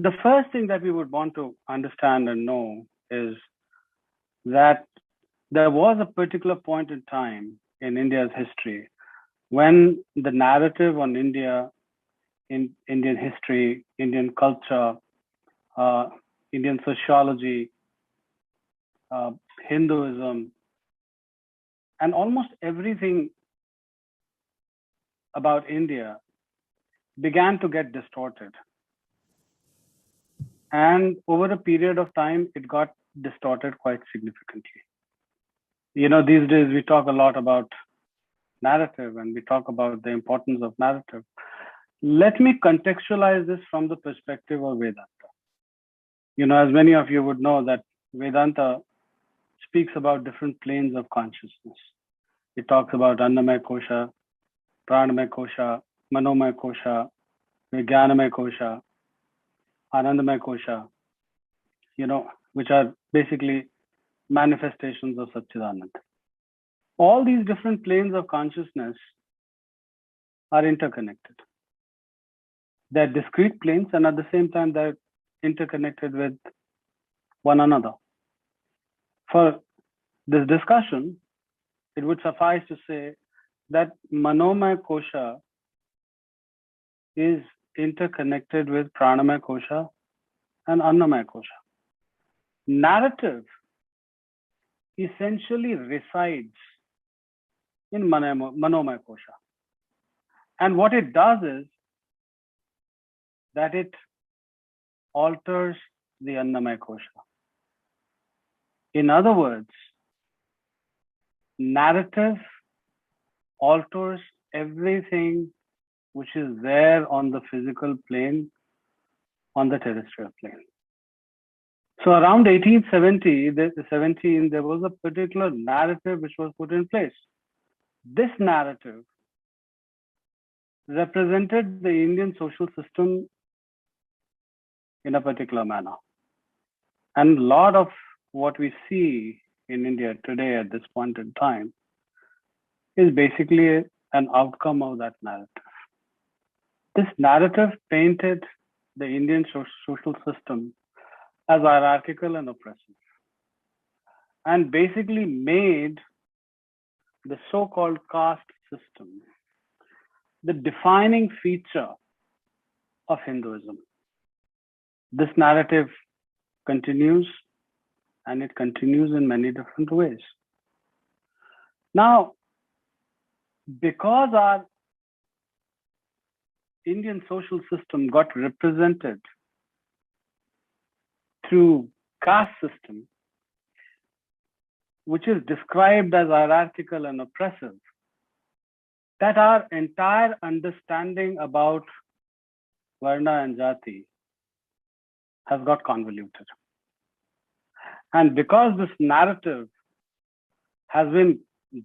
the first thing that we would want to understand and know is that there was a particular point in time in India's history when the narrative on India, in Indian history, Indian culture, uh, Indian sociology, uh, Hinduism, and almost everything about India began to get distorted. And over a period of time, it got distorted quite significantly. These days we talk a lot about narrative and we talk about the importance of narrative. Let me contextualize this from the perspective of Vedanta. As many of you would know, that Vedanta speaks about different planes of consciousness. It talks about Annamaya Kosha, Pranamaya Kosha, Manomaya Kosha, Vijnanamaya Kosha, Anandamaya Kosha, which are basically manifestations of Satchidananda. All these different planes of consciousness are interconnected. They're discrete planes, and at the same time, they're interconnected with one another. For this discussion, it would suffice to say that Manomaya Kosha is interconnected with Pranamaya Kosha and Annamaya Kosha. Narrative essentially resides in Manomaya Kosha. And what it does is that it alters the Annamaya Kosha. In other words, narrative alters everything which is there on the physical plane, on the terrestrial plane. So around 1870, there was a particular narrative which was put in place. This narrative represented the Indian social system in a particular manner. And a lot of what we see in India today at this point in time is basically an outcome of that narrative. This narrative painted the Indian social system as hierarchical and oppressive, and basically made the so-called caste system the defining feature of Hinduism. This narrative continues, and it continues in many different ways. Now, because our Indian social system got represented through caste system, which is described as hierarchical and oppressive, that our entire understanding about Varna and Jati has got convoluted. And because this narrative has been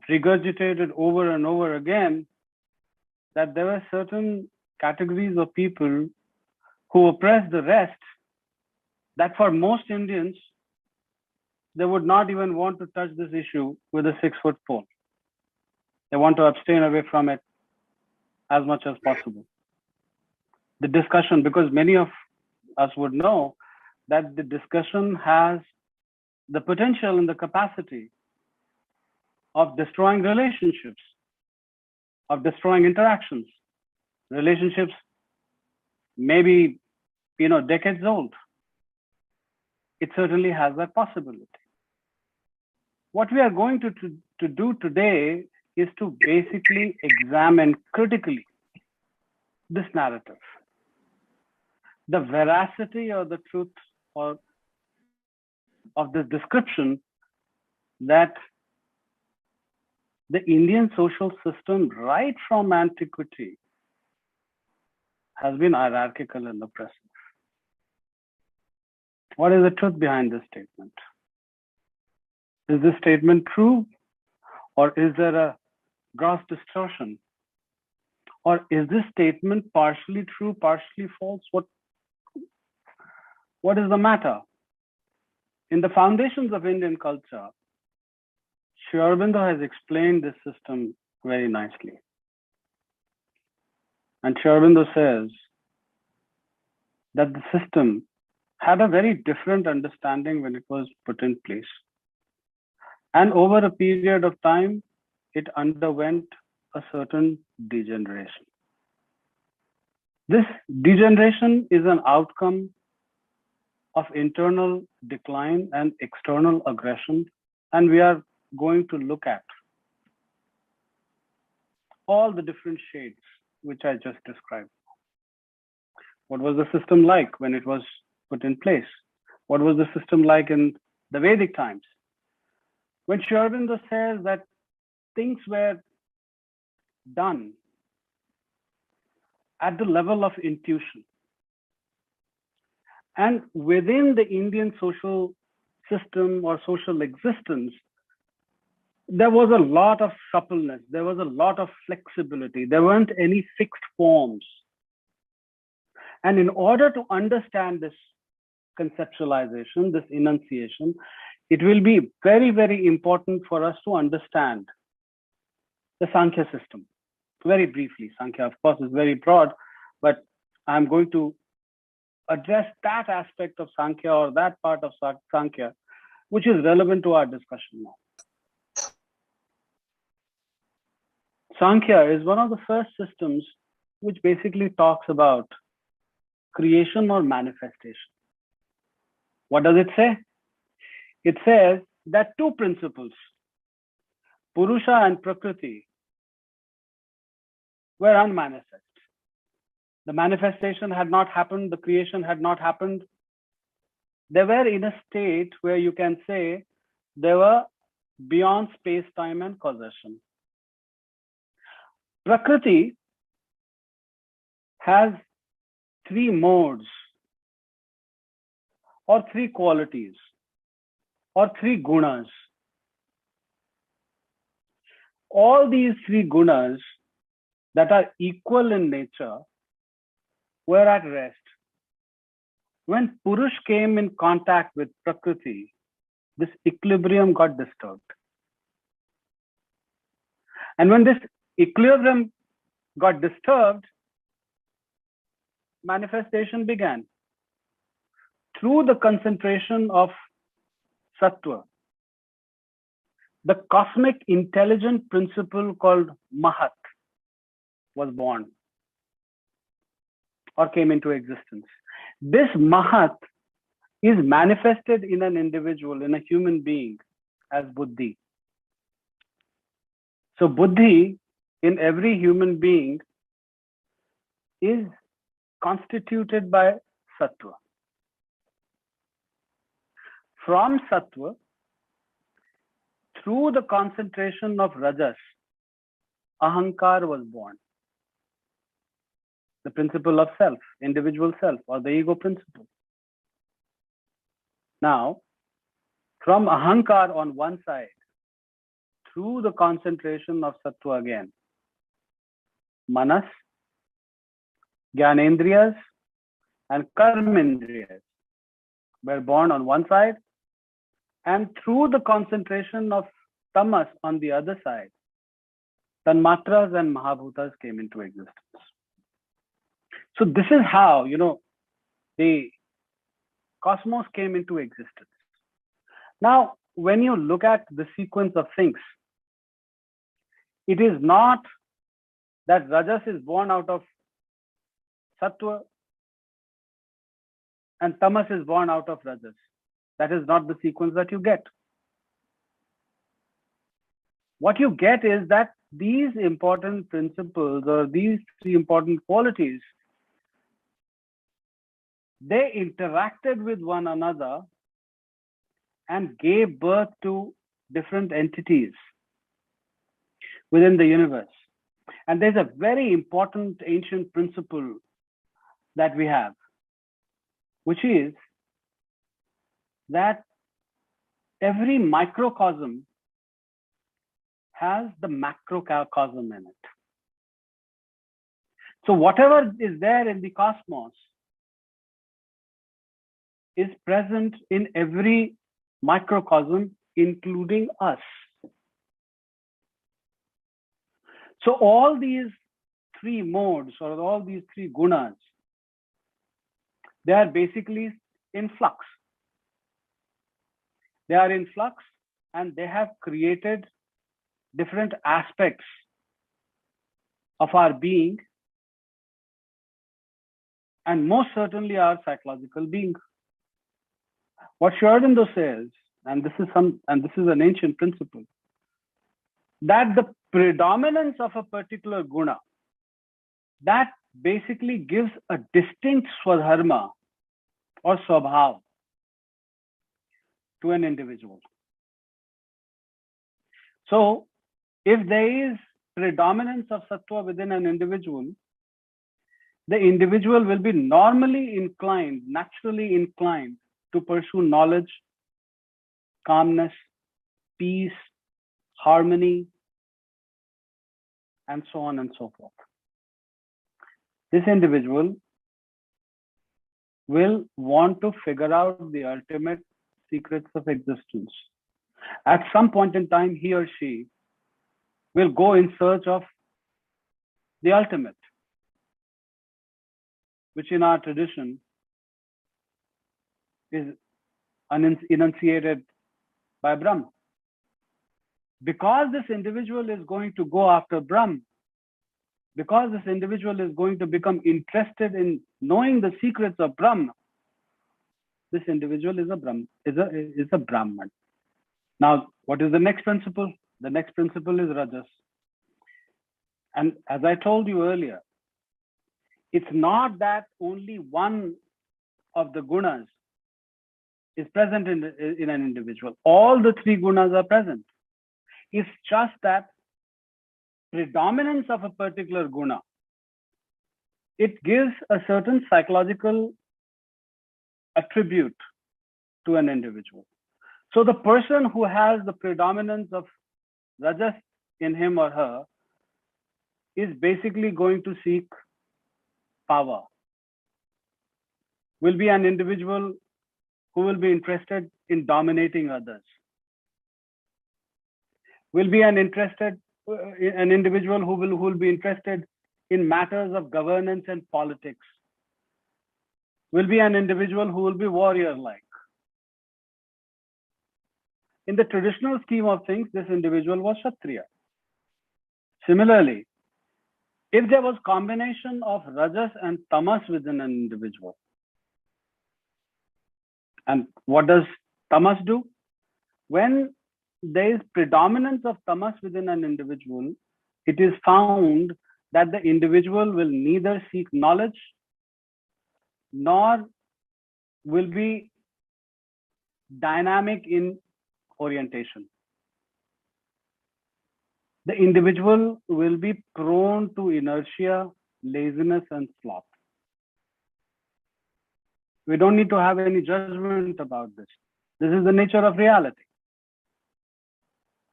regurgitated over and over again, that there were certain categories of people who oppressed the rest, that for most Indians, they would not even want to touch this issue with a 6-foot pole. They want to abstain away from it as much as possible. The discussion, because many of us would know that the discussion has the potential and the capacity of destroying relationships, of destroying interactions. Relationships may be, decades old. It certainly has that possibility. What we are going to do today is to basically examine critically this narrative, the veracity or the truth or of this description that the Indian social system right from antiquity has been hierarchical and oppressive. What is the truth behind this statement? Is this statement true, or is there a gross distortion? Or is this statement partially true, partially false? What is the matter? In the foundations of Indian culture, Sri Aurobindo has explained this system very nicely. And Sri Aurobindo says that the system had a very different understanding when it was put in place. And over a period of time, it underwent a certain degeneration. This degeneration is an outcome of internal decline and external aggression, and we are going to look at all the different shades which I just described. What was the system like when it was put in place? What was the system like in the Vedic times? When Sri Aurobindo says that things were done at the level of intuition, and within the Indian social system or social existence, there was a lot of suppleness, there was a lot of flexibility, there weren't any fixed forms. And in order to understand this conceptualization, this enunciation, it will be very, very important for us to understand the Sankhya system. Very briefly, Sankhya, of course, is very broad, but I'm going to address that aspect of Sankhya or that part of Sankhya, which is relevant to our discussion now. Sankhya is one of the first systems which basically talks about creation or manifestation. What does it say? It says that two principles, Purusha and Prakriti, were unmanifest. The manifestation had not happened, the creation had not happened. They were in a state where you can say they were beyond space, time, and causation. Prakriti has three modes, or three qualities, or three gunas. All these three gunas that are equal in nature were at rest. When Purush came in contact with Prakriti, this equilibrium got disturbed. And when this equilibrium got disturbed, manifestation began through the concentration of Sattva. The cosmic intelligent principle called Mahat was born or came into existence. This Mahat is manifested in an individual, in a human being, as Buddhi. So Buddhi in every human being is constituted by Sattva. From Sattva, through the concentration of Rajas, Ahankar was born. The principle of self, individual self, or the ego principle. Now, from Ahankar on one side, through the concentration of Sattva again, Manas, Gyanendriyas, and Karmendriyas were born on one side, and through the concentration of Tamas on the other side, Tanmatras and Mahabhutas came into existence. So this is how, the cosmos came into existence. Now, when you look at the sequence of things, it is not that Rajas is born out of Sattva and Tamas is born out of Rajas. That is not the sequence that you get. What you get is that these important principles or these three important qualities, they interacted with one another and gave birth to different entities within the universe. And there's a very important ancient principle that we have, which is that every microcosm has the macrocosm in it. So whatever is there in the cosmos is present in every microcosm, including us. So all these three modes or all these three gunas, They are basically in flux. They are in flux, and they have created different aspects of our being, and most certainly our psychological being. What Sri Aurobindo says, and this is an ancient principle, that the predominance of a particular guna, that basically gives a distinct swadharma or swabhav to an individual. So if there is predominance of sattva within an individual, the individual will be normally inclined, naturally inclined to pursue knowledge, calmness, peace, harmony, and so on and so forth. This individual will want to figure out the ultimate secrets of existence. At some point in time, he or she will go in search of the ultimate, which in our tradition is enunciated by Brahma. Because this individual is going to go after Brahma, because this individual is going to become interested in knowing the secrets of Brahma, this individual is a Brahman. Now, what is the next principle? The next principle is Rajas. And as I told you earlier, it's not that only one of the gunas is present in an individual. All the three gunas are present. It's just that predominance of a particular guna, it gives a certain psychological attribute to an individual. So the person who has the predominance of Rajas in him or her is basically going to seek power. Will be an individual who will be interested in dominating others. Will be an individual who will be interested in matters of governance and politics. Will be an individual who will be warrior-like. In the traditional scheme of things, this individual was Kshatriya. Similarly, if there was combination of Rajas and Tamas within an individual, and what does Tamas do? When there is predominance of Tamas within an individual, it is found that the individual will neither seek knowledge nor will be dynamic in orientation. The individual will be prone to inertia, laziness, and sloth. We don't need to have any judgment about this. This is the nature of reality.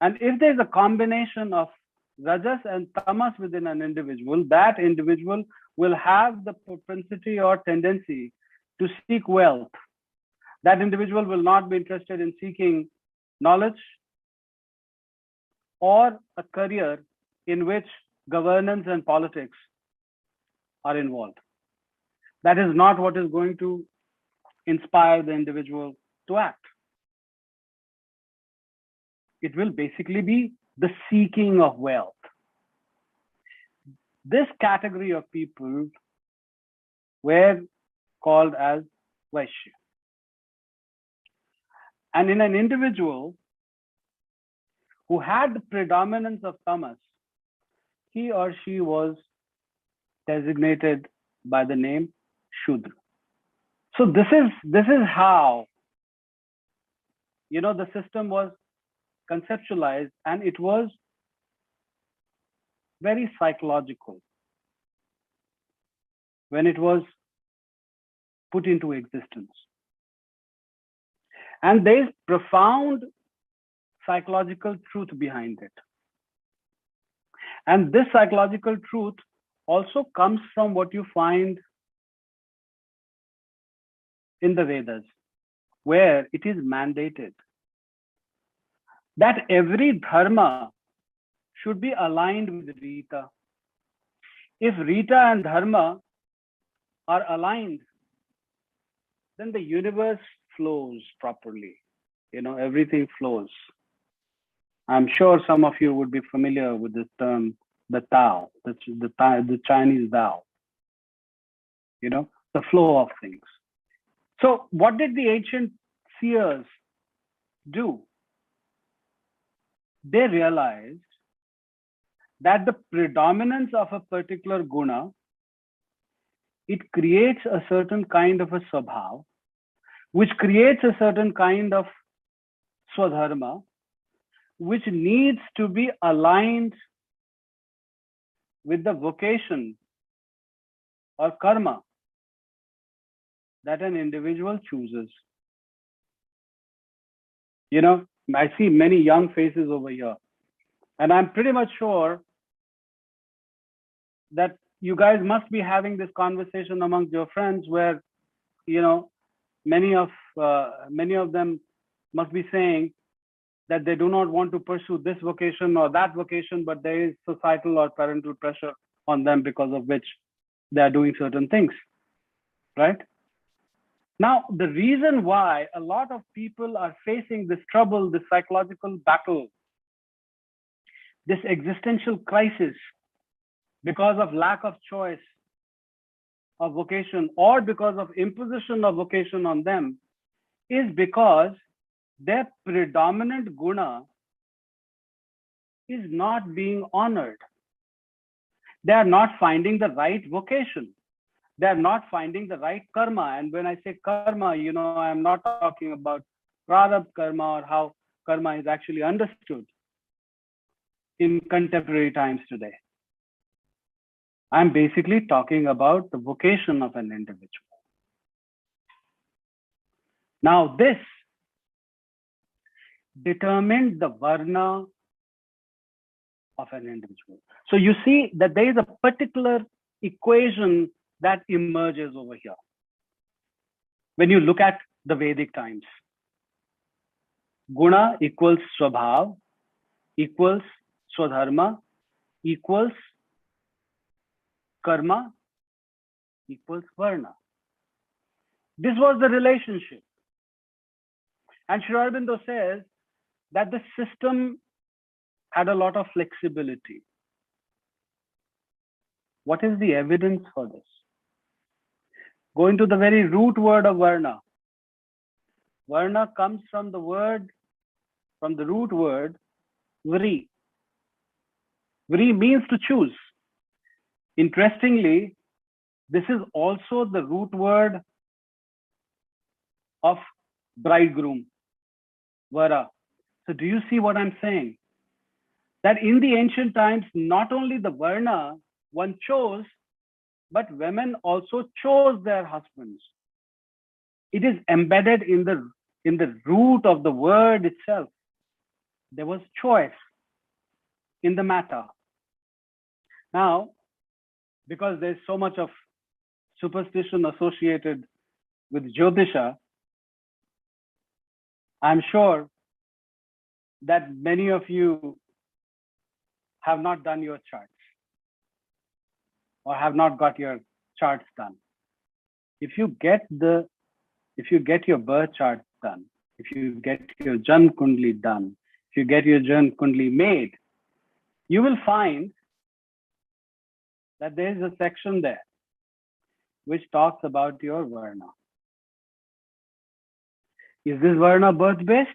And if there's a combination of Rajas and Tamas within an individual, that individual will have the propensity or tendency to seek wealth. That individual will not be interested in seeking knowledge or a career in which governance and politics are involved. That is not what is going to inspire the individual to act. It will basically be the seeking of wealth. This category of people were called as Vaishya. And in an individual who had the predominance of Tamas, he or she was designated by the name Shudra. So this is how, the system was conceptualized, and it was very psychological when it was put into existence. And there is profound psychological truth behind it. And this psychological truth also comes from what you find in the Vedas, where it is mandated that every dharma should be aligned with Rita. If Rita and dharma are aligned, then the universe flows properly. Everything flows. I'm sure some of you would be familiar with this term, the Tao, the Chinese Tao, the flow of things. So what did the ancient seers do? They realized that the predominance of a particular guna, it creates a certain kind of a swabhav, which creates a certain kind of swadharma, which needs to be aligned with the vocation or karma that an individual chooses. I see many young faces over here, and I'm pretty much sure that you guys must be having this conversation amongst your friends where, many of them must be saying that they do not want to pursue this vocation or that vocation, but there is societal or parental pressure on them because of which they are doing certain things, right? Now, the reason why a lot of people are facing this trouble, this psychological battle, this existential crisis because of lack of choice of vocation or because of imposition of vocation on them is because their predominant guna is not being honored. They are not finding the right vocation. They are not finding the right karma. And when I say karma, I'm not talking about prarabdha karma or how karma is actually understood in contemporary times today. I'm basically talking about the vocation of an individual. Now, this determined the varna of an individual. So you see that there is a particular equation that emerges over here. When you look at the Vedic times, guna equals swabhav, equals swadharma, equals karma, equals varna. This was the relationship. And Sri Aurobindo says that the system had a lot of flexibility. What is the evidence for this? Going to the very root word of varna. Varna comes from the root word vri. Vri means to choose. Interestingly, this is also the root word of bridegroom, vara. So do you see what I'm saying? That in the ancient times, not only the varna one chose, but women also chose their husbands. It is embedded in the root of the word itself. There was choice in the matter. Now, because there's so much of superstition associated with Jyotisha, I'm sure that many of you have not done your charts or have not got your charts done. If you get your birth chart done, if you get your Janma Kundli done, if you get your Janma Kundli made, you will find that there is a section there which talks about your varna. Is this varna birth-based?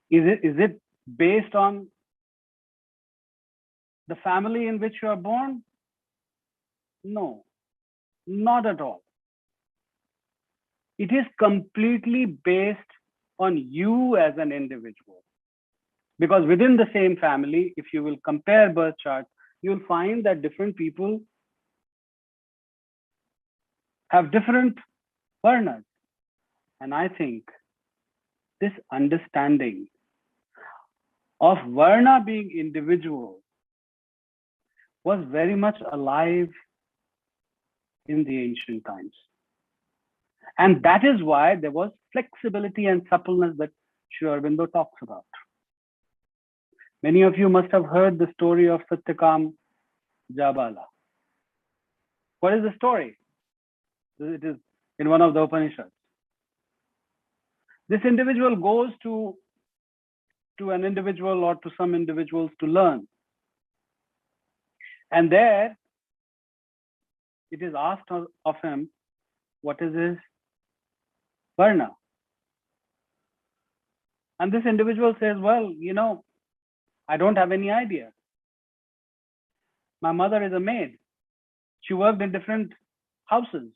Is it based on the family in which you are born? No, not at all. It is completely based on you as an individual. Because within the same family, if you will compare birth charts, you'll find that different people have different varnas. And I think this understanding of varna being individual was very much alive in the ancient times. And that is why there was flexibility and suppleness that Sri Aurobindo talks about. Many of you must have heard the story of Satyakam Jabala. What is the story? It is in one of the Upanishads. This individual goes to an individual or to some individuals to learn. And there it is asked of him, what is his varna? And this individual says, well, I don't have any idea. My mother is a maid. She worked in different houses.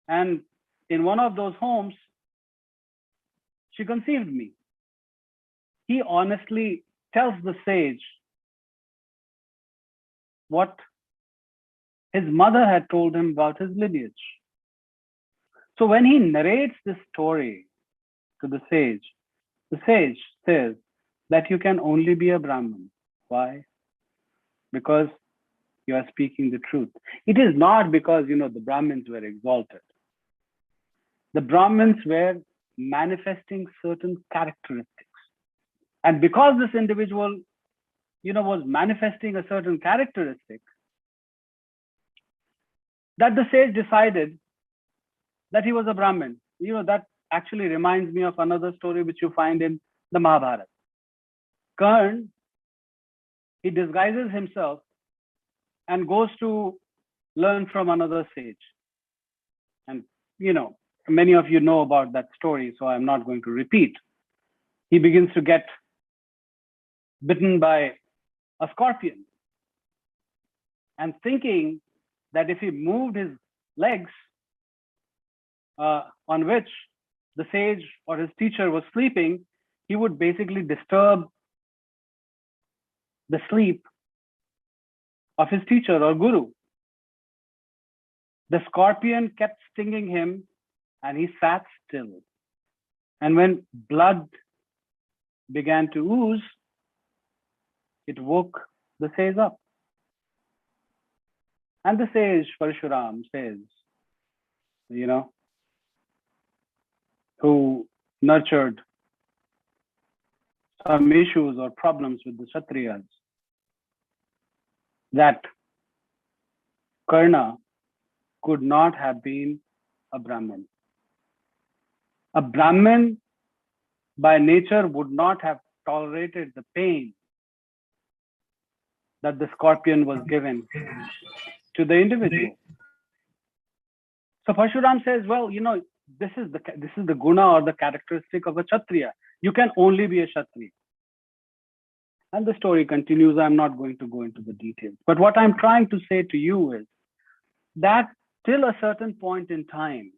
And in one of those homes, she conceived me. He honestly tells the sage what his mother had told him about his lineage. So when he narrates this story to the sage says that you can only be a Brahmin. Why? Because you are speaking the truth. It is not because, the Brahmins were exalted. The Brahmins were manifesting certain characteristics. And because this individual, was manifesting a certain characteristic, that the sage decided that he was a Brahmin. That actually reminds me of another story which you find in the Mahabharata. Karn, he disguises himself and goes to learn from another sage. And, many of you know about that story, so I'm not going to repeat. He begins to get bitten by a scorpion. And thinking that if he moved his legs, on which the sage or his teacher was sleeping, he would basically disturb the sleep of his teacher or guru. The scorpion kept stinging him and he sat still. And when blood began to ooze, it woke the sage up. And the sage Parshuram says, who nurtured some issues or problems with the Kshatriyas, that Karna could not have been a Brahmin. A Brahmin by nature would not have tolerated the pain that the scorpion was given to the individual. So Parshuram says, well, this is the guna or the characteristic of a Kshatriya. You can only be a Kshatriya. And the story continues. I'm not going to go into the details. But what I'm trying to say to you is that till a certain point in time,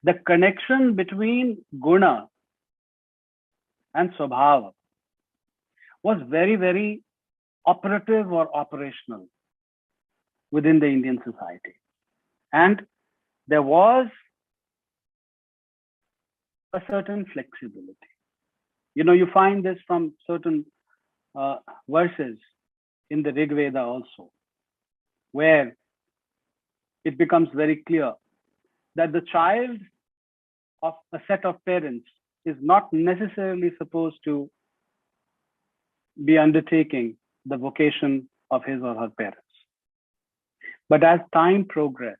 the connection between guna and swabhava was very, very operative or operational within the Indian society. And there was a certain flexibility. You find this from certain verses in the Rig Veda also, where it becomes very clear that the child of a set of parents is not necessarily supposed to be undertaking the vocation of his or her parents. But as time progressed,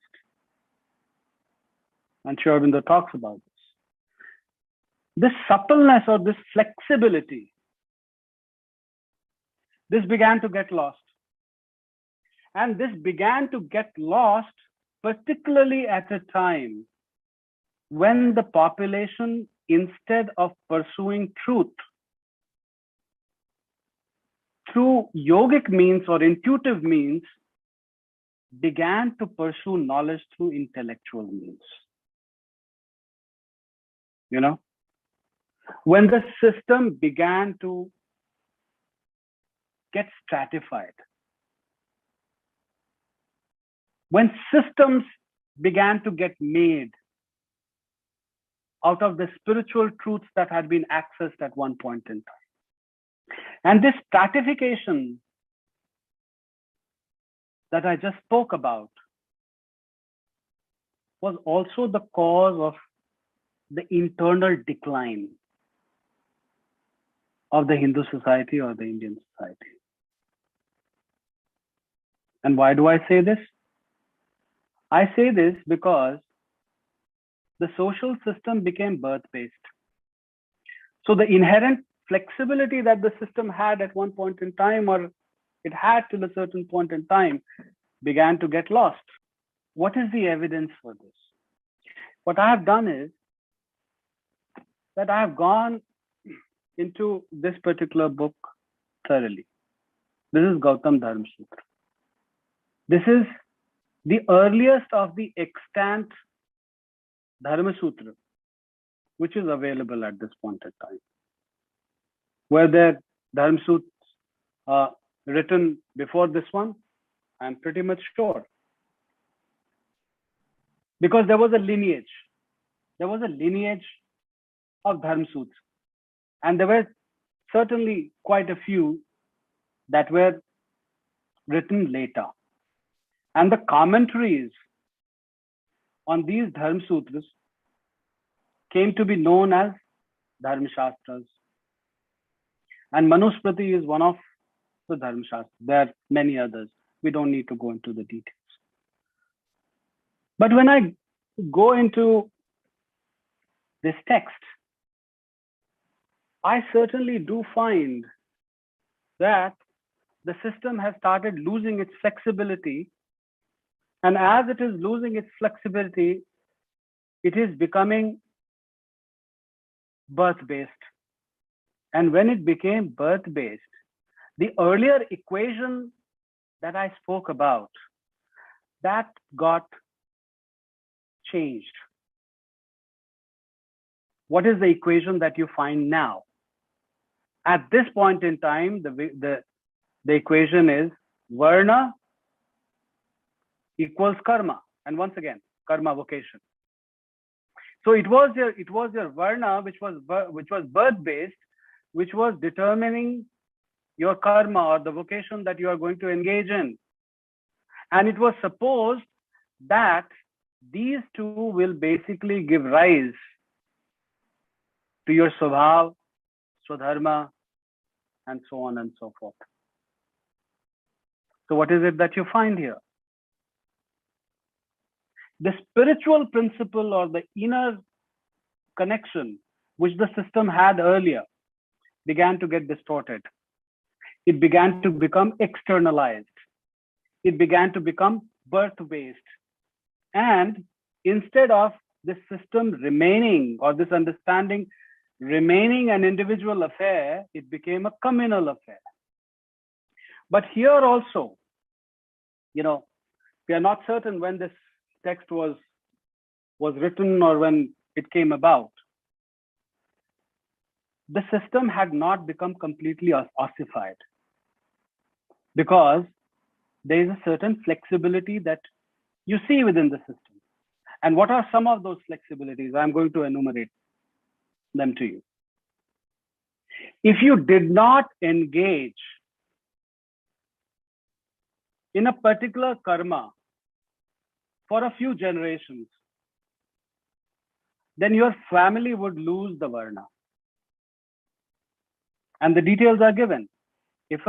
and Sri Aurobindo talks about this suppleness or this flexibility, this began to get lost. And this began to get lost, particularly at a time when the population, instead of pursuing truth through yogic means or intuitive means, began to pursue knowledge through intellectual means. When the system began to get stratified, when systems began to get made out of the spiritual truths that had been accessed at one point in time. And this stratification that I just spoke about was also the cause of the internal decline of the Hindu society or the Indian society. And why do I say this? I say this because the social system became birth-based. So the inherent flexibility that the system had at one point in time, or it had till a certain point in time, began to get lost. What is the evidence for this? What I have done is that I have gone into this particular book thoroughly. This is Gautam Dharma Sutra. This is the earliest of the extant Dharma Sutra, which is available at this point in time. Were there Dharma Sutras written before this one? I'm pretty much sure. Because there was a lineage. There was a lineage of Dharma Sutras. And there were certainly quite a few that were written later. And the commentaries on these Dharma Sutras came to be known as Dharma Shastras. And Manusmriti is one of the Dharma Shastras. There are many others. We don't need to go into the details. But when I go into this text, I certainly do find that the system has started losing its flexibility. And as it is losing its flexibility, it is becoming birth-based. And when it became birth-based, the earlier equation that I spoke about, that got changed. What is the equation that you find now? At this point in time, the equation is Varna equals karma. And once again, karma vocation. So it was your Varna, which was birth-based, which was determining your karma or the vocation that you are going to engage in. And it was supposed that these two will basically give rise to your Swabhav, Swadharma, and so on and so forth. So what is it that you find here? The spiritual principle or the inner connection which the system had earlier began to get distorted. It began to become externalized. It began to become birth-based. And instead of this system remaining, or this understanding remaining an individual affair, it became a communal affair. But here also, we are not certain when this text was written or when it came about. The system had not become completely ossified, because there is a certain flexibility that you see within the system. And what are some of those flexibilities? I'm going to enumerate them to you. If you did not engage in a particular karma for a few generations, then your family would lose the Varna. And the details are given. If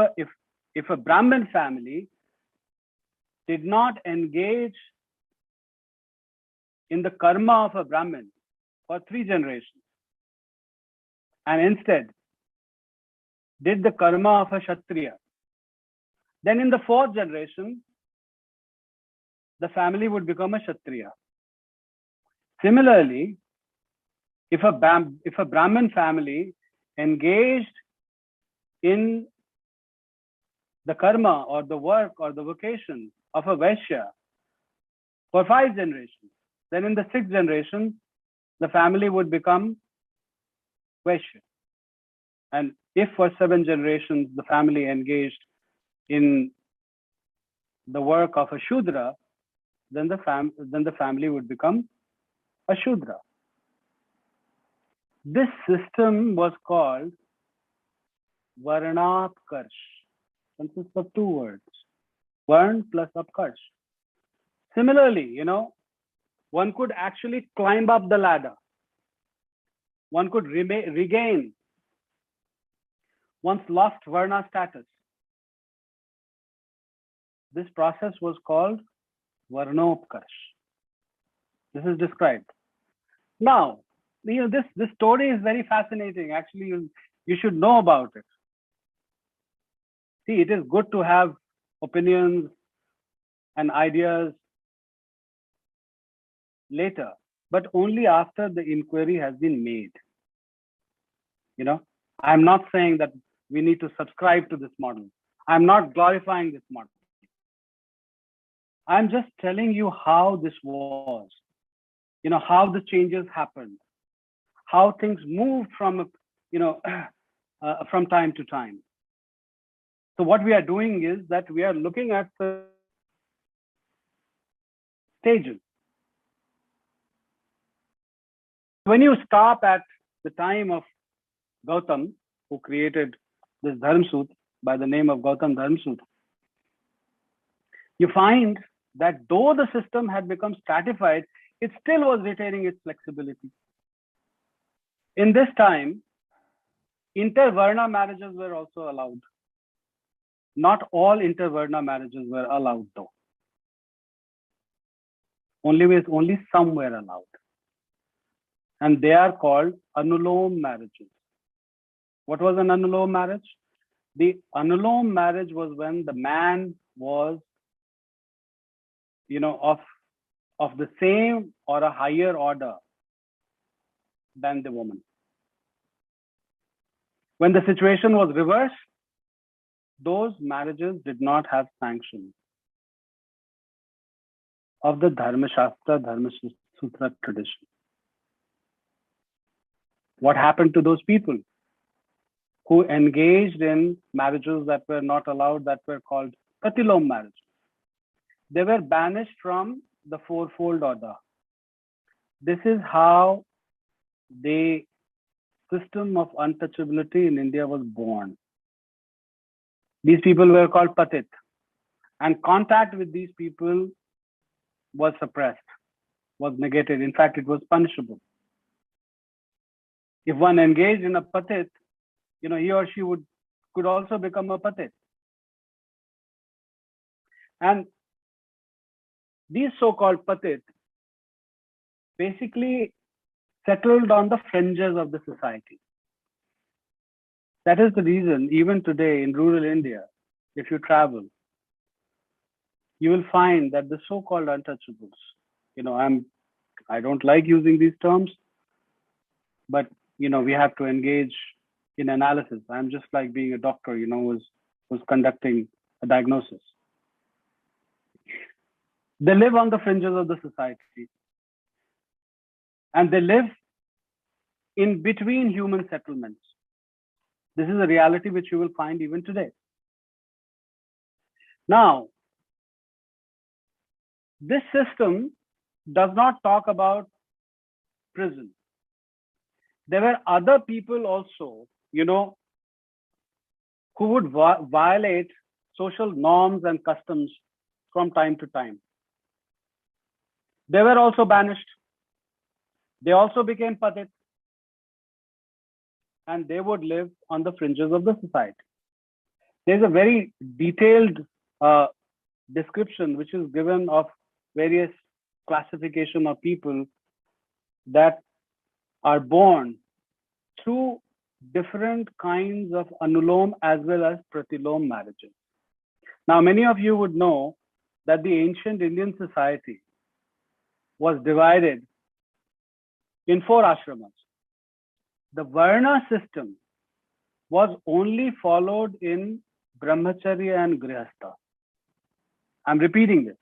a Brahmin family did not engage in the karma of a Brahmin for 3 generations, and instead did the karma of a Kshatriya, then in the 4th generation, the family would become a Kshatriya. Similarly, if a Brahmin family engaged in the karma or the work or the vocation of a Vaishya for 5 generations, then in the 6th generation, the family would become Vaishya. And if for 7 generations, the family engaged in the work of a Shudra, then the family would become a Shudra. This system was called Varnapkarsh. Consists of 2 words, Varn plus Apkarsh. Similarly, one could actually climb up the ladder. One could regain one's lost Varna status. This process was called Varnopkarsh. This is described. Now, this story is very fascinating. Actually, you should know about it. See, it is good to have opinions and ideas later, but only after the inquiry has been made. I'm not saying that we need to subscribe to this model. I'm not glorifying this model. I'm just telling you how this was, how the changes happened, how things moved from, from time to time. So what we are doing is that we are looking at the stages. When you stop at the time of Gautam, who created this Dharmsut by the name of Gautam Dharmsut, you find that though the system had become stratified, it still was retaining its flexibility. In this time, intervarna marriages were also allowed. Not all intervarna marriages were allowed, though. Only some were allowed. And they are called Anulom marriages. What was an Anulom marriage? The Anulom marriage was when the man was, of the same or a higher order than the woman. When the situation was reversed, those marriages did not have sanction of the Dharma Shastra, Dharma Sutra tradition. What happened to those people who engaged in marriages that were not allowed, that were called Pratilom marriages? They were banished from the fourfold order. This is how the system of untouchability in India was born. These people were called Patit, and contact with these people was suppressed, was negated. In fact, it was punishable. If one engaged in a Patit, he or she could also become a Patit. And these so-called Patit basically settled on the fringes of the society. That is the reason, even today in rural India, if you travel, you will find that the so-called untouchables, I don't like using these terms, but we have to engage in analysis. I'm just like being a doctor, who's conducting a diagnosis. They live on the fringes of the society, and they live in between human settlements. This is a reality which you will find even today. Now, this system does not talk about prison. There were other people also, who would violate social norms and customs from time to time. They were also banished. They also became Patit, and they would live on the fringes of the society. There's a very detailed description which is given of various classification of people that are born through different kinds of Anulom as well as Pratilom marriages. Now, many of you would know that the ancient Indian society was divided in 4 ashramas. The Varna system was only followed in Brahmacharya and Grihastha. I'm repeating this.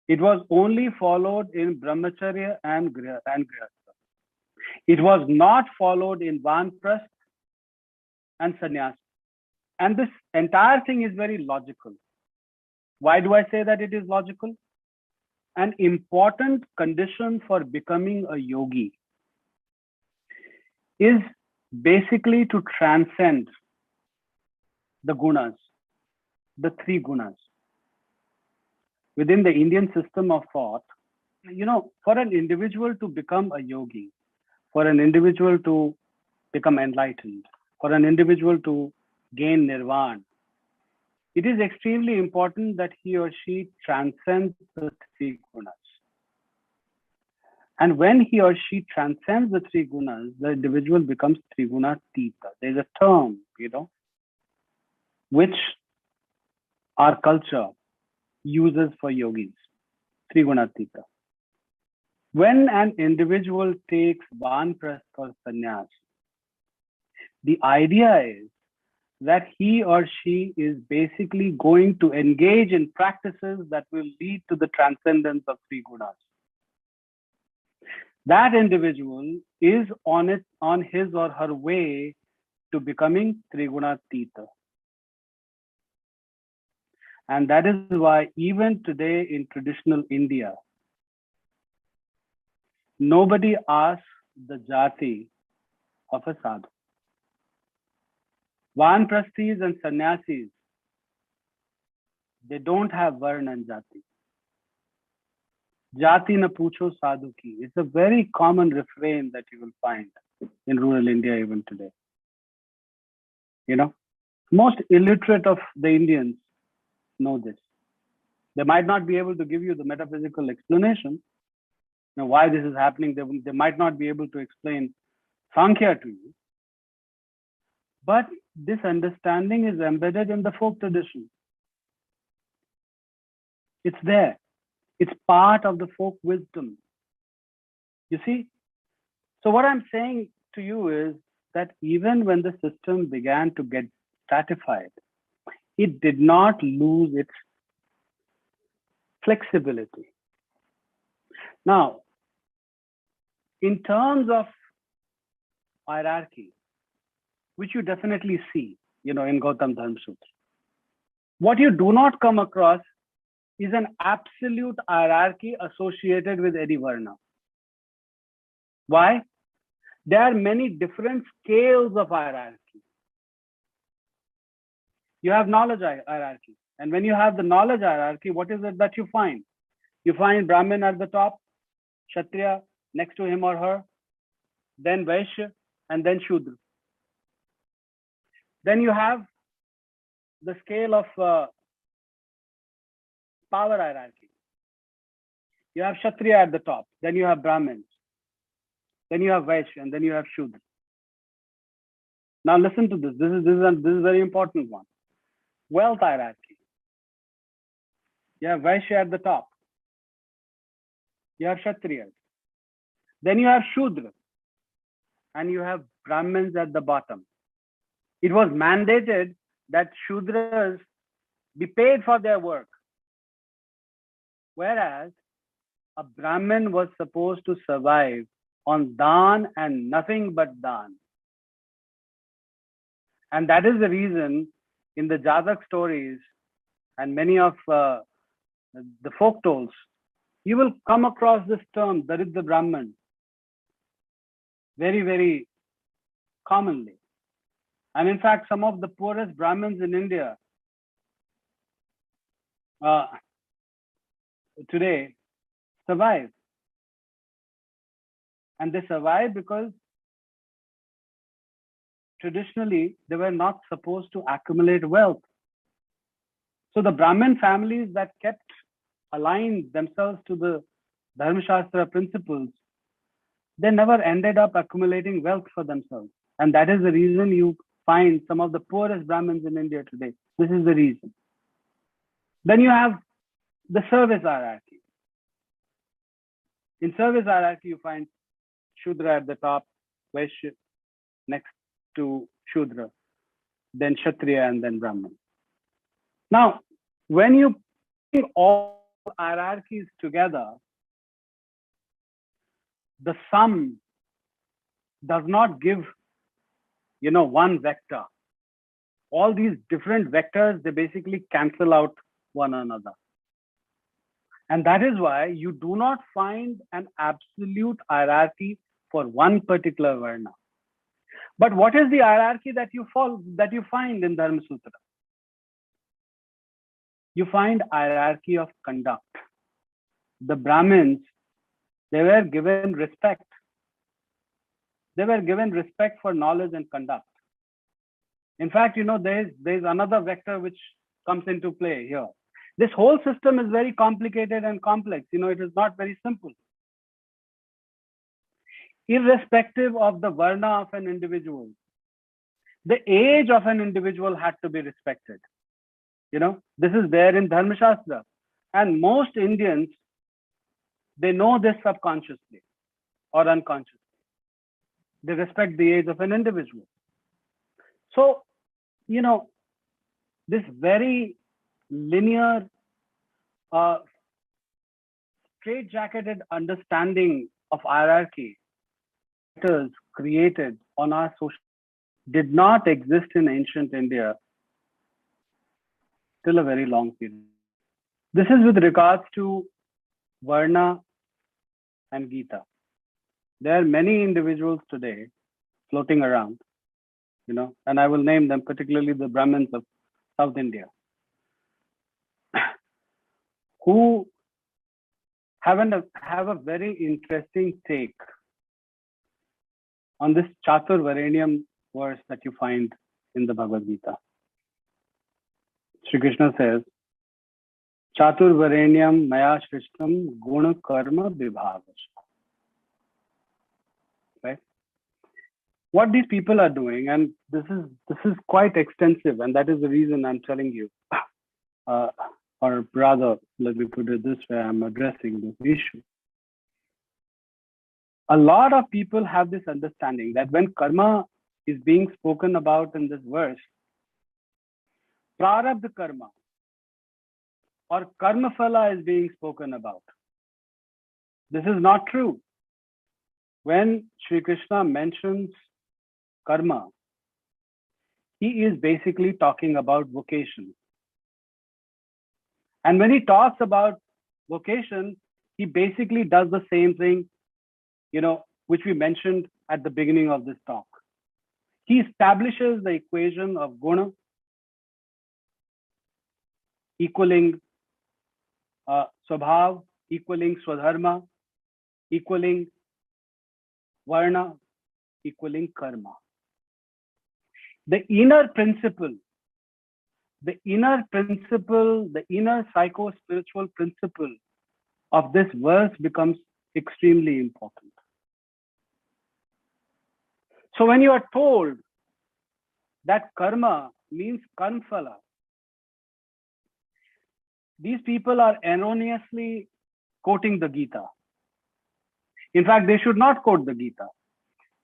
It was only followed in Brahmacharya and Grihastha. It was not followed in Vanprasth and Sannyas. And this entire thing is very logical. Why do I say that it is logical? An important condition for becoming a yogi is basically to transcend the gunas, the 3 gunas. Within the Indian system of thought, for an individual to become a yogi, for an individual to become enlightened, for an individual to gain nirvana, it is extremely important that he or she transcends the 3 gunas. And when he or she transcends the three gunas, the individual becomes Trigunatita. There's a term, which our culture uses for yogis, Trigunatita. When an individual takes Vanprastha or sannyas, the idea is that he or she is basically going to engage in practices that will lead to the transcendence of three gunas. That individual is on his or her way to becoming Trigunatita. And that is why even today in traditional India, nobody asks the jati of a sadhu. Vanprasthis and sannyasis, they don't have varna and jati. Jati na pucho sadhu ki. It's a very common refrain that you will find in rural India even today. Most illiterate of the Indians know this. They might not be able to give you the metaphysical explanation why this is happening. They might not be able to explain Sankhya to you. But this understanding is embedded in the folk tradition. It's there. It's part of the folk wisdom. You see? So what I'm saying to you is that even when the system began to get stratified, it did not lose its flexibility. Now, in terms of hierarchy, which you definitely see, in Gautam Dharma Sutra, what you do not come across is an absolute hierarchy associated with any varna. Why? There are many different scales of hierarchy. You have knowledge hierarchy. And when you have the knowledge hierarchy, what is it that you find? You find Brahmin at the top, Kshatriya next to him or her, then Vaishya, and then Shudra. Then you have the scale of power hierarchy. You have Kshatriya at the top, then you have Brahmins, then you have Vaishya, and then you have Shudra. Now listen to this. This is a very important one. Wealth hierarchy. You have Vaishya at the top. You have Kshatriyas. Then you have Shudra. And you have Brahmins at the bottom. It was mandated that Shudras be paid for their work. Whereas a Brahmin was supposed to survive on dhan and nothing but dhan. And that is the reason in the Jatak stories and many of the folk tales, you will come across this term, Daridra Brahman, very, very commonly. And in fact, some of the poorest Brahmins in India today survive. And they survive because traditionally they were not supposed to accumulate wealth. So the Brahmin families that kept aligned themselves to the Dharma Shastra principles, they never ended up accumulating wealth for themselves. And that is the reason you find some of the poorest Brahmins in India today. This is the reason. Then you have the service hierarchy. In service hierarchy, you find Shudra at the top, Vaishya next to Shudra, then Kshatriya, and then Brahman. Now, when you bring all hierarchies together, the sum does not give, one vector. All these different vectors, they basically cancel out one another. And that is why you do not find an absolute hierarchy for one particular varna. But what is the hierarchy that you find in Dharma Sutra? You find hierarchy of conduct. The Brahmins, they were given respect. They were given respect for knowledge and conduct. In fact, there's another vector which comes into play here. This whole system is very complicated and complex. It is not very simple. irrespective of the varna of an individual. The age of an individual had to be respected. This is there in Dharma Shastra. And most Indians, they know this subconsciously or unconsciously. They respect the age of an individual. So, this very linear, straight-jacketed understanding of hierarchy created on our social did not exist in ancient India till a very long period. This is with regards to Varna and Gita. There are many individuals today floating around, and I will name them, particularly the Brahmins of South India, who have a very interesting take on this Chatur Varenyam verse that you find in the Bhagavad Gita. Sri Krishna says, Chatur Varenyam Maya Shrishtam Guna Karma Vibhavash. Right? What these people are doing, and this is quite extensive, and that is the reason I'm telling you, or rather, let me put it this way, I'm addressing this issue. A lot of people have this understanding that when karma is being spoken about in this verse, prarabdha karma or karma phala is being spoken about. This is not true. When Sri Krishna mentions karma, he is basically talking about vocation. And when he talks about vocation, he basically does the same thing, which we mentioned at the beginning of this talk. He establishes the equation of guna equaling swabhav, equaling swadharma, equaling varna, equaling karma. The inner principle, the inner psycho-spiritual principle of this verse becomes extremely important. So when you are told that karma means karmaphala, these people are erroneously quoting the Gita. In fact, they should not quote the Gita.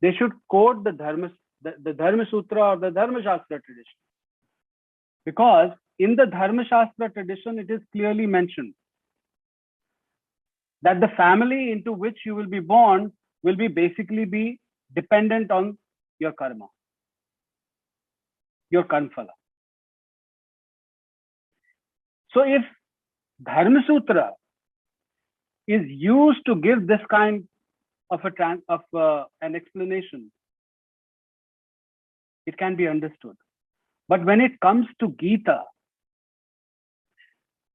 They should quote the Dharma Sutra or the Dharma Shastra tradition. Because in the Dharma Shastra tradition, it is clearly mentioned that the family into which you will be born will be basically be dependent on your karma, your karmaphala. So if Dharma Sutra is used to give this kind of an explanation, it can be understood. But when it comes to Gita,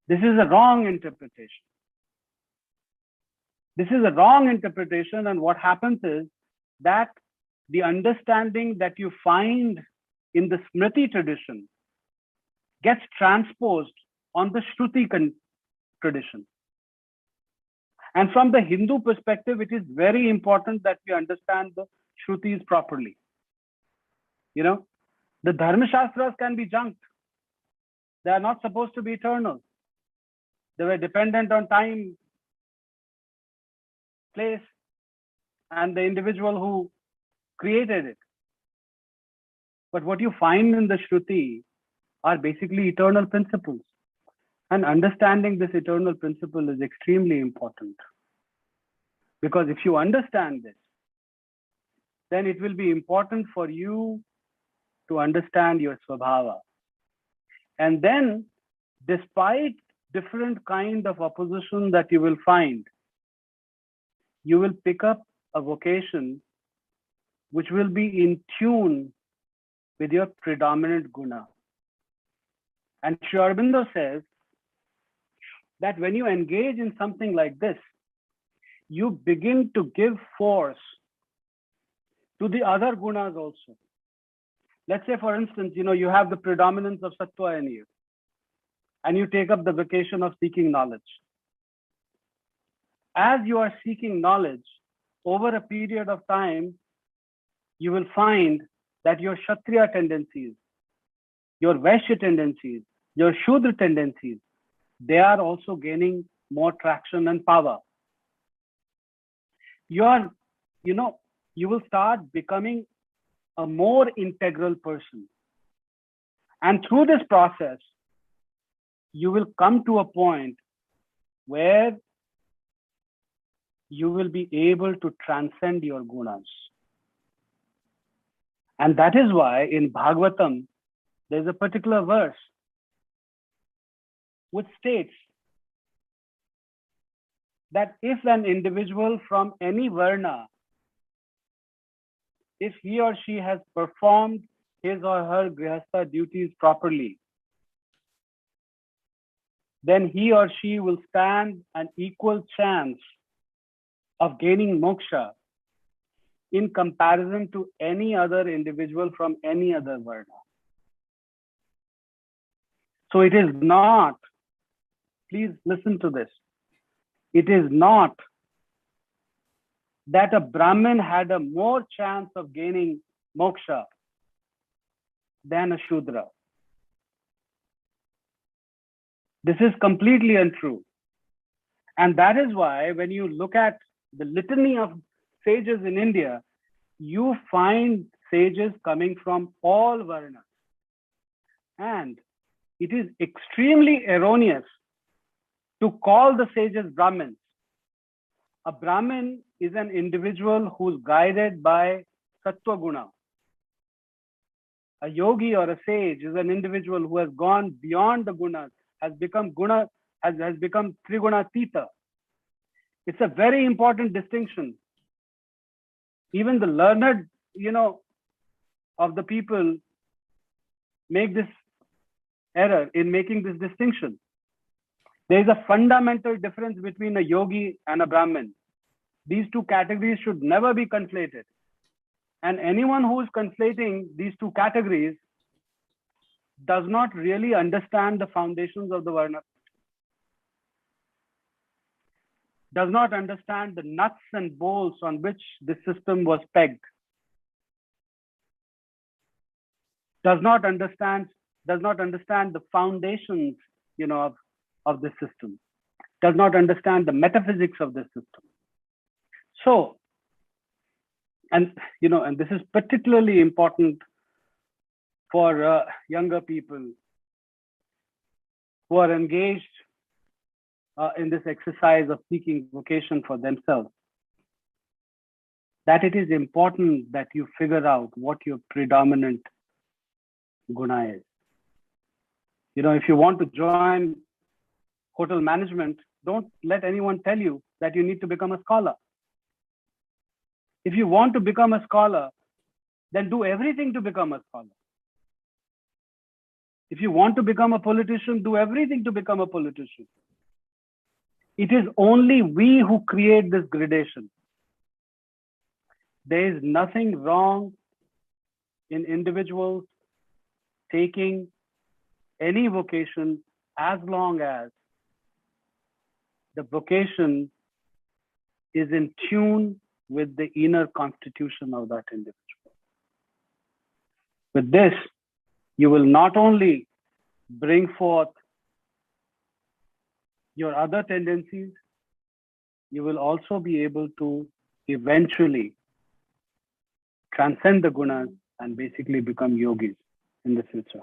this is a wrong interpretation. This is a wrong interpretation, and what happens is that the understanding that you find in the Smriti tradition gets transposed on the Shruti tradition. And from the Hindu perspective, it is very important that we understand the Shrutis properly. The Dharma Shastras can be junked. They are not supposed to be eternal. They were dependent on time, place, and the individual who created it. But what you find in the Shruti are basically eternal principles. And understanding this eternal principle is extremely important. Because if you understand this, then it will be important for you to understand your swabhava. And then, despite different kind of opposition that you will find, you will pick up a vocation which will be in tune with your predominant guna. And Sri Aurobindo says that when you engage in something like this, you begin to give force to the other gunas also. Let's say, for instance, you have the predominance of sattva in you, and you take up the vocation of seeking knowledge. As you are seeking knowledge, over a period of time, you will find that your Kshatriya tendencies, your Vaishya tendencies, your Shudra tendencies, they are also gaining more traction and power. You are, you will start becoming a more integral person. And through this process, you will come to a point where you will be able to transcend your gunas. And that is why in Bhagavatam, there's a particular verse which states that if an individual from any varna, if he or she has performed his or her grihastha duties properly, then he or she will stand an equal chance of gaining moksha in comparison to any other individual from any other varna. So it is not, please listen to this, it is not that a Brahmin had a more chance of gaining moksha than a Shudra. This is completely untrue. And that is why when you look at the litany of sages in India, you find sages coming from all varnas. And it is extremely erroneous to call the sages Brahmins. A Brahmin is an individual who's guided by Sattva Guna. A yogi or a sage is an individual who has gone beyond the gunas, has become Trigunatita. It's a very important distinction. Even the learned, of the people make this error in making this distinction. There is a fundamental difference between a yogi and a Brahmin. These two categories should never be conflated. And anyone who is conflating these two categories does not really understand the foundations of the Varna, does not understand the nuts and bolts on which this system was pegged, does not understand the foundations, of this system, does not understand the metaphysics of this system. So, and this is particularly important for younger people who are engaged in this exercise of seeking vocation for themselves, that it is important that you figure out what your predominant guna is. If you want to join hotel management, don't let anyone tell you that you need to become a scholar. If you want to become a scholar, then do everything to become a scholar. If you want to become a politician, do everything to become a politician. It is only we who create this gradation. There is nothing wrong in individuals taking any vocation as long as the vocation is in tune with the inner constitution of that individual. With this, you will not only bring forth your other tendencies, you will also be able to eventually transcend the gunas and basically become yogis in the future.